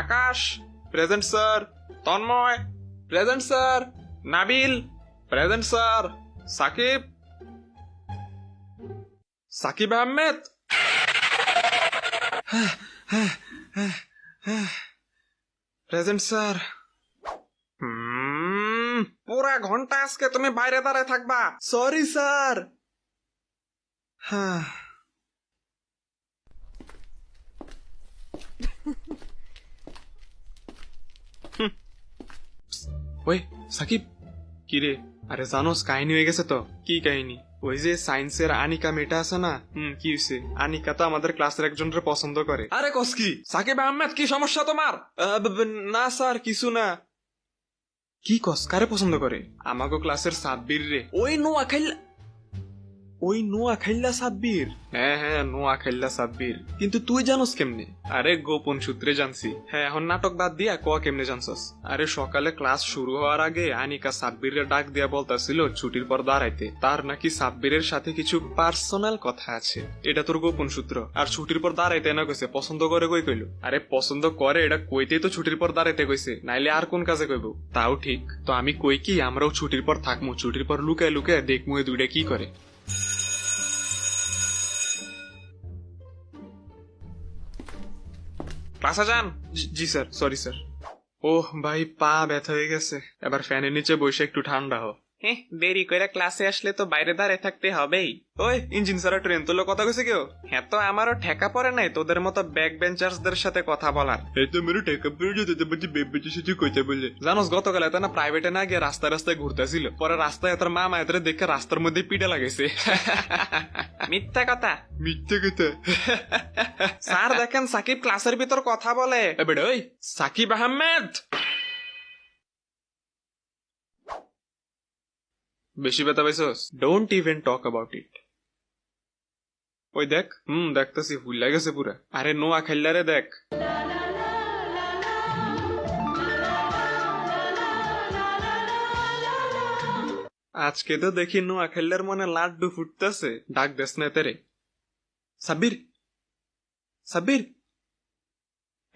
আকাশ present sir, Tanmoy present sir, Nabil present sir, Sakib Sakib Ahmed present sir. পুরা ঘন্টা আজকে তুমি বাইরে দাঁড়ায় থাকবা। Sorry sir. ওই সাকিব, কি রে? আরে জানোস কাহিনী হয়ে গেছে তো। কি কাহিনী? ওই যে সায়েন্সের আনিকা মেয়েটা আছে না, কি হয়েছে? আনিকা তো আমাদের ক্লাসের একজনের পছন্দ করে। আরে কস কি? সাকিব আহমেদ কি সমস্যা তোমার? না স্যার, কিছু না। কি কস? কারে পছন্দ করে? আমাগো ক্লাসের সাব্বির রে। ওই নোয়া খাইল্লা সাব্বির। হ্যাঁ নোয়া খাইল্লা সাব্বির। কিন্তু তুই জানোস কেমনে? আরে গোপন সূত্রে জানছি। হ্যাঁ, এখন নাটক বাদ দিয়া ক কেমনে জানছস? আরে সকালে ক্লাস শুরু হওয়ার আগে আনিকা সাব্বিরের ডাক দিয়া বলতাছিল ছুটির পর দাঁড়াইতে। তার নাকি সাব্বিরের সাথে কিছু পার্সোনাল কথা আছে। এটা তোর গোপন সূত্র। আর ছুটির পর দাঁড়াইতে না কইছে, পছন্দ করে কই কইলো? আরে পছন্দ করে এটা কইতেই তো ছুটির পর দাঁড়াইতে কইছে, নাইলে আর কোন কাজে কইব? তাও ঠিক। তো আমি কই কি, আমরাও ছুটির পর থাকমু, ছুটির পর লুকায় লুকায় দেখমু এ দুইটা কি করে। ক্লাসে যান। জি স্যার, সরি স্যার। ওহ ভাই, পা ব্যথা হয়ে গেছে। এবার ফ্যানের নিচে বসে একটু ঠান্ডা হো। হ্যাঁ, দেরি করে ক্লাসে আসলে তো বাইরে দাঁড়িয়ে থাকতে হবেই। ওই ইঞ্জিন সারা ট্রেন তোলো কথা কইছে কেউ? হ্যাঁ, তো আমারও ঠেকা পড়ে নাই তোদের মতো ব্যাক বেঞ্চার্সদের সাথে কথা বলার। এই তো মেরু ঠেকা পড়ে যেতে তো বলছি ব্যাক বেঞ্চের সাথে কইতে বলে। জানোস গতকাল এত না প্রাইভেটে না গিয়ে রাস্তায় রাস্তায় ঘুরতেছিল, পরে রাস্তায় তোর মা মায়ের দেখে রাস্তার মধ্যে পিটা লাগাইছে। মিথ্যা কথা, মিথ্যা কথা। স্যার দেখেন সাকিব ক্লাসের ভিতর কথা বলে। ওই সাকিব আহমেদ, বেশি ব্যথা পাইছস? Don't even talk about it. ওই দেখ, দেখতেছি ভুল গেছে পুরা। আরে নোয়া খেললারে দেখ। আজকে তো দেখি নোয়া খেললার মনে লাড্ডু ফুটতেছে। ডাক দেস না তেরে। সাব্বির, সাব্বির,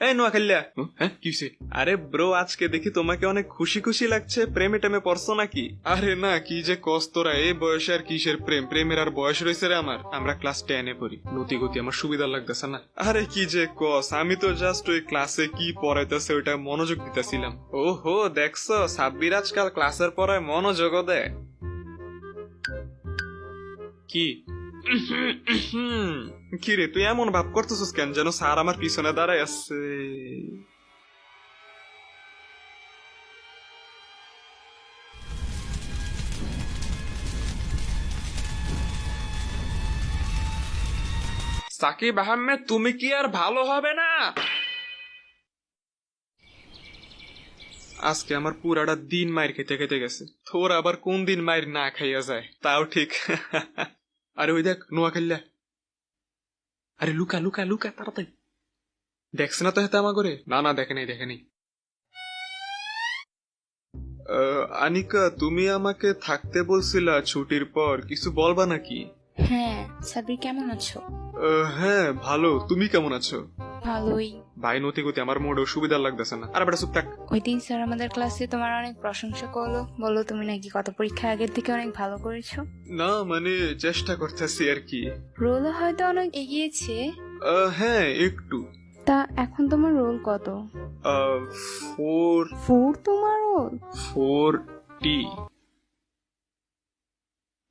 এই নোয়া খেললা। হ্যাঁ, কিসে? আরে ব্রো, আজকে দেখি তোমাকে অনেক খুশি খুশি লাগছে। প্রেমে টেমে পড়ছো নাকি? আরে না, কি যে কস তোরা, এই বয়সে আর কিসের প্রেম? প্রেমের আর বয়স রয়েছে রে আমার। আমরা ক্লাস 10-এ পড়ি। নতি গতি আমার সুবিধা লাগতেছে না। আরে কি যে কস, আমি তো জাস্ট ওই ক্লাসে কি পড়াইতেছে ওইটা মনোযোগ দিতেছিলাম। ওহো, দেখছো সাব্বির আজকাল ক্লাসের পড়ায় মনোযোগও দেয়। কি কিরে তুই এমন ভাব করতেছিস কেন, যেন স্যার আমার পিছনে দাঁড়ায় আছে? সাকিব আহমেদ, তুমি কি আর ভালো হবে না? আজকে আমার পুরাটা দিন মায়ের খেতে খেতে গেছে। তোর আবার কোন দিন মায়ের না খাইয়া যায়, তাও ঠিক। আরে ওই দেখ নোয়া খেললা। আরে লুকা লুকা লুকা তাড়াতাড়ি। দেখছ না তো হেতে আমা করে? না না, দেখে নেই দেখে নেই। আনিকা, তুমি আমাকে থাকতে বলছিলা ছুটির পর, কিছু বলবা নাকি? হ্যাঁ, সাবির কেমন আছো? হ্যাঁ ভালো, তুমি কেমন আছো? ভালোই। ভাই নতি গতি আমার মোড়েও সুবিধা লাগতেছে না। আরে বেটা চুপ থাক। ওই দিন স্যার আমাদের ক্লাসে তোমার অনেক প্রশংসা করলো, বললো তুমি নাকি কত পরীক্ষা আগের থেকে অনেক ভালো করেছো। না মানে চেষ্টা করতেছি আর কি। রোলও হয়তো অনেক এগিয়েছে। হ্যাঁ একটু। তা এখন তোমার রোল কত? 4 তোমার রোল? 40।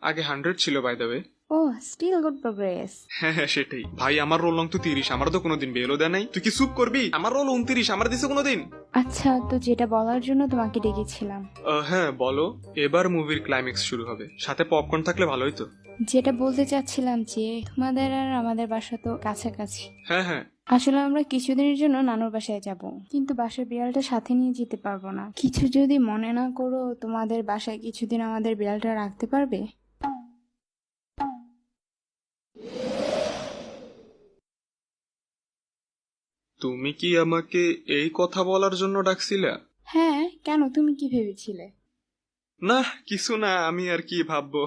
আগে 100 ছিল বাই দ্য ওয়ে। ও, স্টিল গুড প্রোগ্রেস। হ্যাঁ হ্যাঁ সেটাই। ভাই আমার রোল নং তো 30, আমার তো কোনোদিন বেলও দেয় নাই। তুই কি চুপ করবি? আমার রোল 29, আমার দিছে কোনোদিন? আচ্ছা, তো যেটা বলার জন্য তোমাকে ডেকেছিলাম। হ্যাঁ বলো। এবার মুভির ক্লাইম্যাক্স শুরু হবে, সাথে পপকর্ন থাকলে ভালোই তো। যেটা বলতে চাচ্ছিলাম যে তোমাদের আর আমাদের বাসা তো কাছাকাছি। হ্যাঁ হ্যাঁ। আসলে আমরা কিছুদিনের জন্য নানুর বাসায় যাব, কিন্তু বাসার বিড়ালটা সাথে নিয়ে যেতে পারবো না। কিছু যদি মনে না করো, তোমাদের বাসায় কিছুদিন আমাদের বিড়ালটা রাখতে পারবে? তুমি কি আমাকে এই কথা বলার জন্য ডাকছিলা? হ্যাঁ, কেন, তুমি কি ভেবেছিলে? না কিছু না, আমি আর কি ভাববো।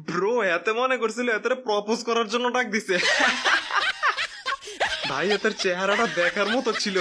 ব্রো, এতে মনে করছিল এতে প্রপোজ করার জন্য ডাক দিছে। ভাই, তার চেহারাটা দেখার মতো ছিল।